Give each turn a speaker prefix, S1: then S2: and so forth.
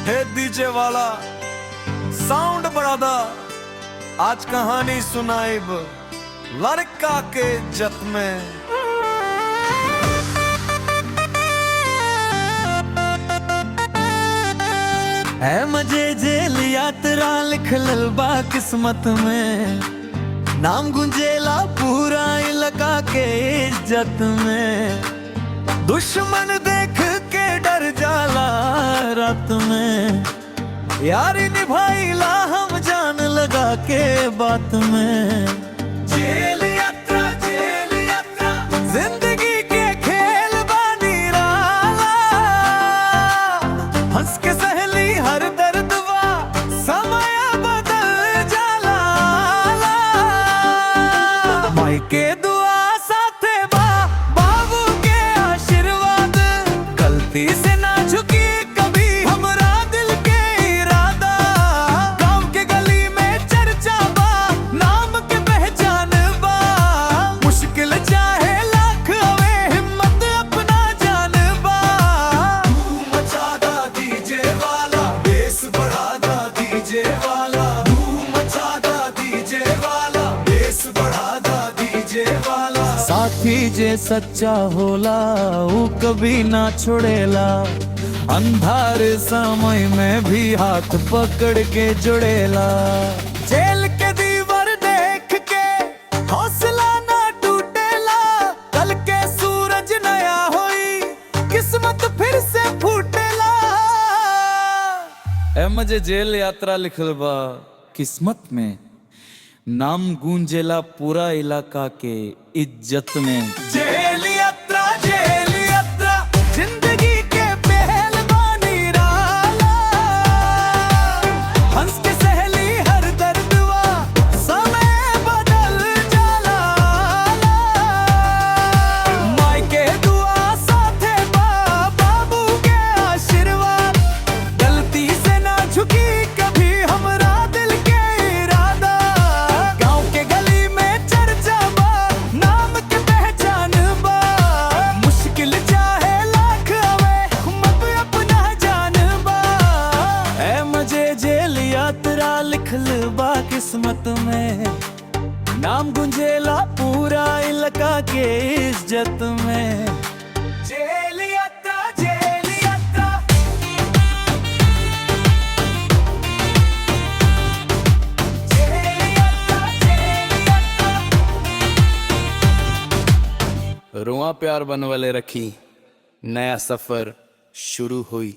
S1: हे डीजे वाला साउंड बढ़ादा, आज कहानी सुनाइब लड़का के इज्जत में। है मजे जेल यात्रा लिखल बा किस्मत में, नाम गुंजेला पूरा इलाका के इज्जत में। दुश्मन देख के डर जाला रात में, यारी निभाईला हम जान लगा के बात में। जेल यात्रा जिंदगी के खेल बानी राला, हंस के सहली हर दर्दवा समय बदल जाला। माई के दुआ साथे बा बाबू के आशीर्वाद, गलती से ना झुकी कभी हमरा दिल के इरादा। गांव के गली में चर्चा बा, नाम के पहचान बा। मुश्किल चाहे लाख आवे, हिम्मत अपना जान बा। धूम मचा दा डीजे वाला, बेस बढ़ा दा डीजे वाला। धूम मचा दा डीजे वाला, बेस बढ़ा दा डीजे वाला। साथी जे सच्चा होला वो कभी ना छोड़ेला, अंधार समय में भी हाथ पकड़ के जुड़ेला। जेल के दीवार देख के हौसला ना टूटेला, कल के सूरज नया होई किस्मत फिर से फूटेला। ए मजे जेल यात्रा लिखल बा किस्मत में, नाम गूंजेला पूरा इलाका के इज्जत में। जेल यात्रा जिंदगी के पहलवानी राला, हंस के सहली हर दर्दवा समय बदल जाला। माई के दुआ साथे बा बाबू के आशीर्वाद, गलती से ना झुकी कभी हमरा दिल के इरादा। गांव के गली में चर्चा बा, नाम के पहचान बा। मुश्किल चाहे लाख आवे, हिम्मत अपना जान बा। है मजे जेल यात्रा लिखल बा किस्मत में, नाम गुंजेला पूरा इलाका के इज्जत में। जेल यात्रा रुआ प्यार बनवले रखी, नया सफर शुरू हुई।